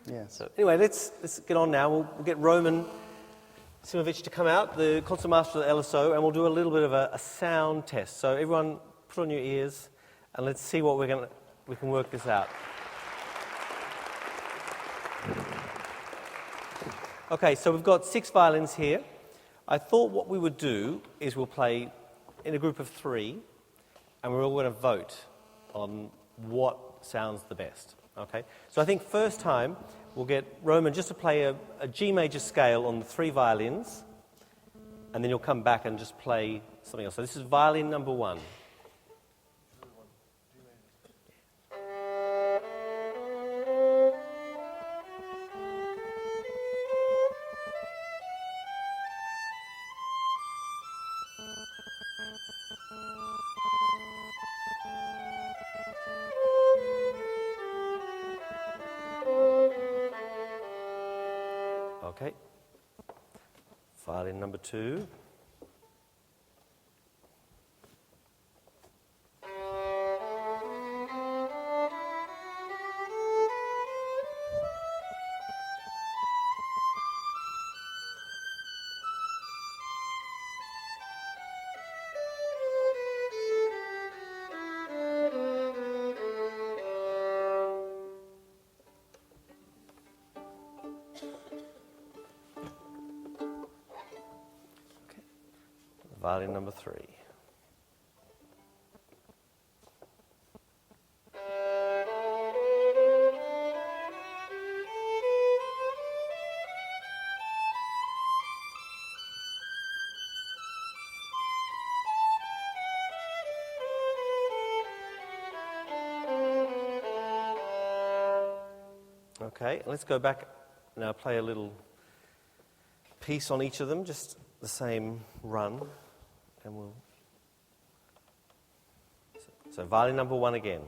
Yes. So anyway, let's get on now. We'll get Roman Simovic to come out, the concertmaster of the LSO, and we'll do a little bit of a sound test. So everyone, put on your ears, and let's see what we can work this out. Okay, so we've got 6 violins here. I thought what we would do is we'll play in a group of 3, and we're all going to vote on what sounds the best. Okay, so I think first time we'll get Roman just to play a G major scale on the 3 violins, and then you'll come back and just play something else. So this is violin number 1. Okay. Violin number 2. Violin number 3. Okay, let's go back now, play a little piece on each of them, just the same run. And we'll. So violin number 1 again.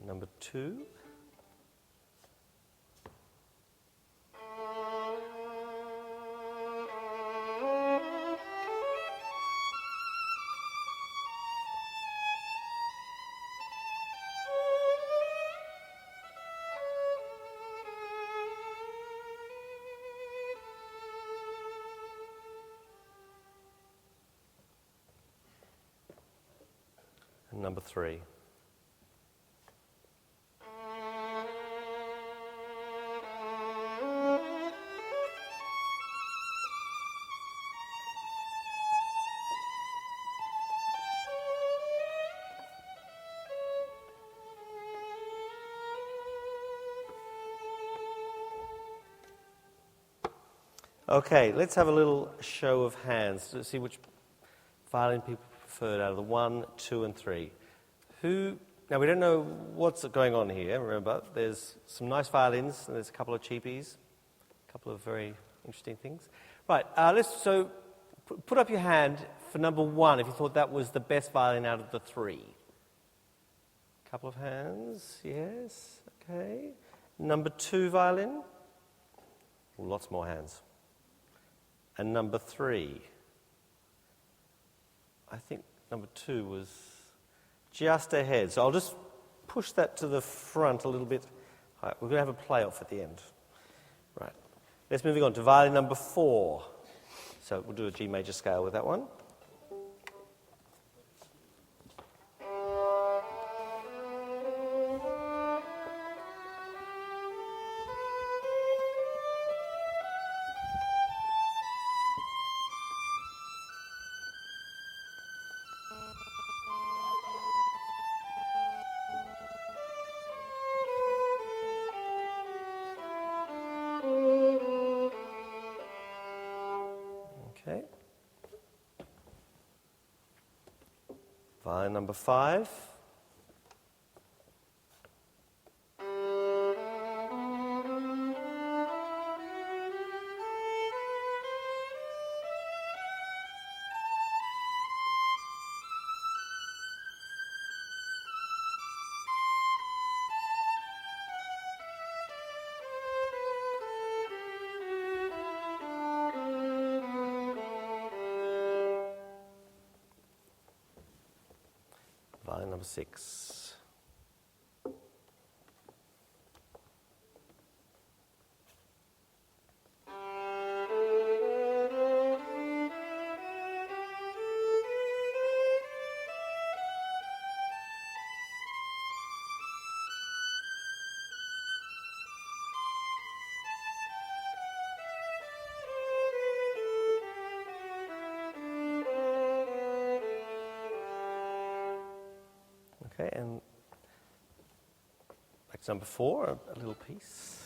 Number 2. And number 3. Okay, let's have a little show of hands to see which violin people preferred out of the 1, 2, and 3. Now, we don't know what's going on here, remember. There's some nice violins, and there's a couple of cheapies, a couple of very interesting things. Right, so put up your hand for number 1 if you thought that was the best violin out of the 3. Couple of hands, yes, okay. Number 2 violin. Ooh, lots more hands. And number 3. I think number 2 was just ahead. So I'll just push that to the front a little bit. All right, we're going to have a play-off at the end. Right. Let's move on to violin number 4. So we'll do a G major scale with that one. Okay. Violin number 5. violin number 6. Okay, and back to number 4, a little piece.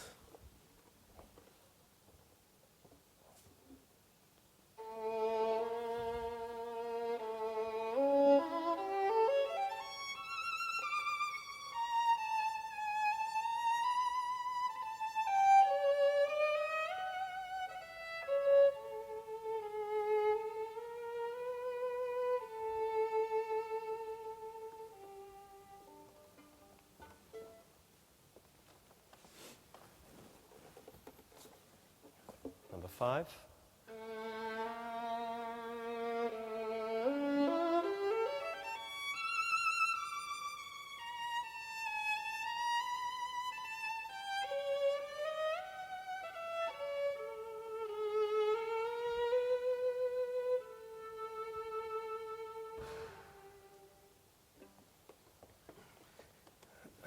Number 5.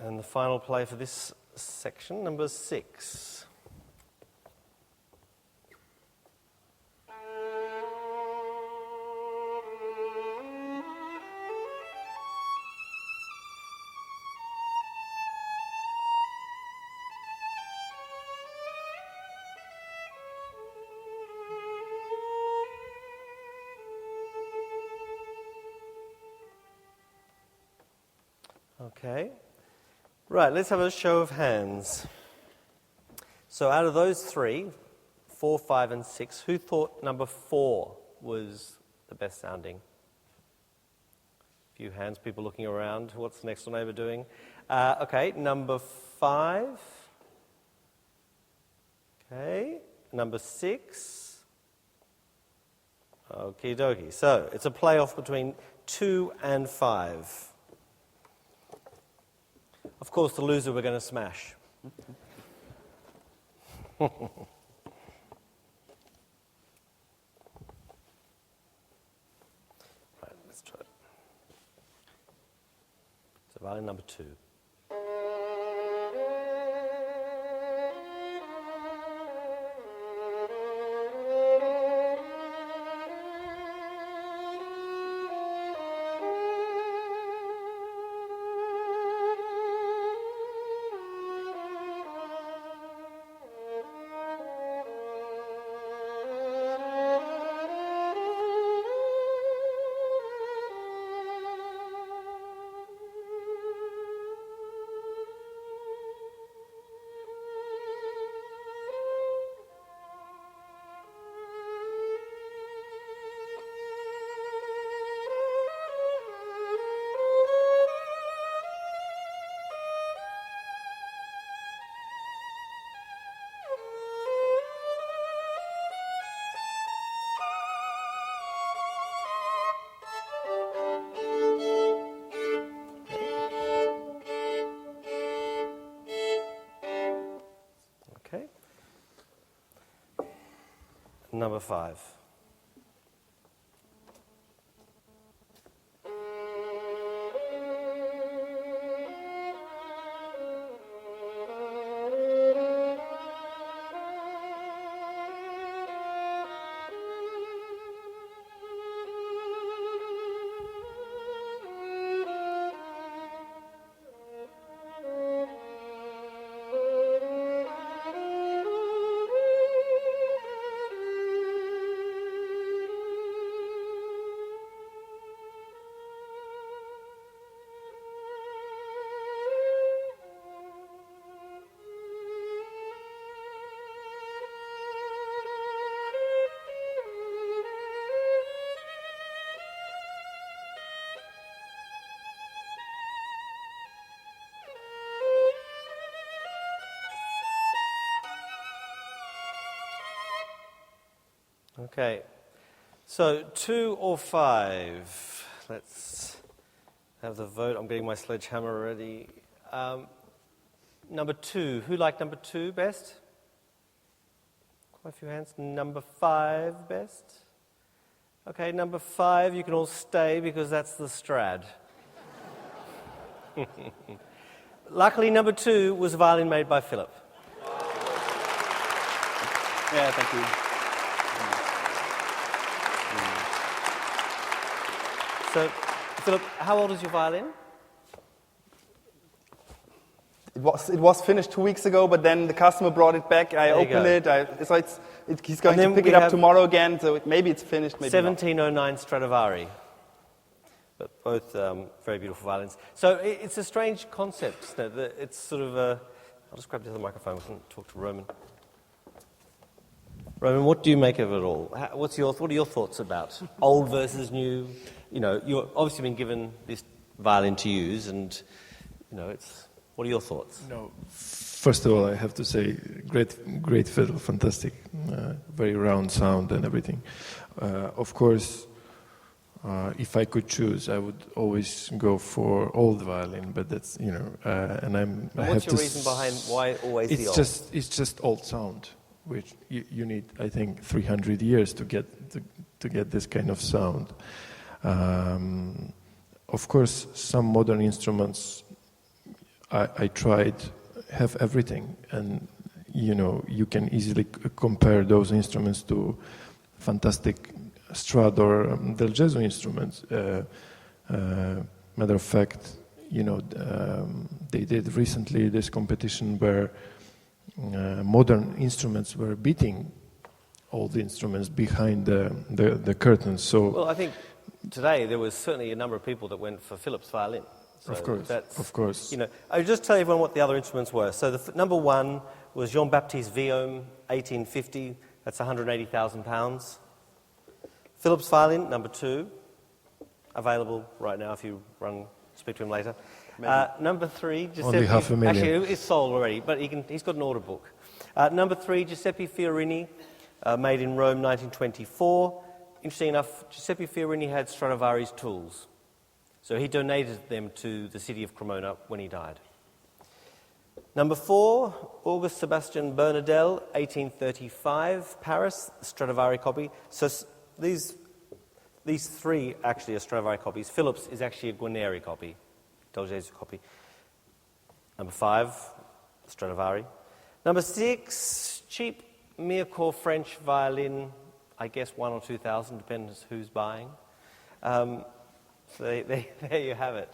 And the final play for this section, number 6. Okay. Right, let's have a show of hands. So out of those 3, 4, 5 and 6, who thought number 4 was the best sounding? A few hands, people looking around. What's the next door neighbour doing? Okay, number 5. Okay, number 6. Okie dokie. So it's a playoff between 2 and 5. Of course, the loser we're going to smash. Right, let's try it. So violin number 2. Number 5. Okay, so 2 or 5. Let's have the vote. I'm getting my sledgehammer ready. Number 2. Who liked number 2 best? Quite a few hands. Number 5 best? Okay, number 5, you can all stay because that's the Strad. Luckily, number 2 was a violin made by Philip. Yeah, thank you. So, Philip, how old is your violin? It was finished 2 weeks ago, but then the customer brought it back. I opened it. He's going to pick it up tomorrow again, so maybe it's finished, maybe 1709 Stradivari. But both very beautiful violins. So it's a strange concept, isn't it? It's sort of a... I'll just grab the other microphone and talk to Roman. Roman, what do you make of it all? What are your thoughts about old versus new? You know, you've obviously been given this violin to use, and, you know, it's... What are your thoughts? No, first of all, I have to say, great fiddle, fantastic, very round sound and everything. Of course, if I could choose, I would always go for old violin, but that's, you know, and I'm. What's your reason behind why always the old? It's just old sound, which you need, I think, 300 years to get this kind of sound. Of course, some modern instruments. I tried have everything, and you know you can easily compare those instruments to fantastic Strad or Del Gesù instruments. Matter of fact, you know they did recently this competition where modern instruments were beating old instruments behind the curtains. So well, I think today there was certainly a number of people that went for Philip's violin. So of course. You know, I'll just tell everyone what the other instruments were. So number 1 was Jean-Baptiste Vuillaume, 1850. That's £180,000. Philip's violin, number 2, available right now if you speak to him later. Number 3, Giuseppe. Only $500,000. Actually, it's sold already, but he's got an order book. Number 3, Giuseppe Fiorini, made in Rome, 1924. Interesting enough, Giuseppe Fiorini had Stradivarius tools. So he donated them to the city of Cremona when he died. Number 4, August Sebastian Bernardel, 1835, Paris, Stradivari copy. So these 3 actually are Stradivari copies. Philip's is actually a Guarneri copy, Del Gesù copy. Number 5, Stradivari. Number 6, cheap Mirecourt French violin, I guess 1,000 or 2,000, depends who's buying. So there you have it.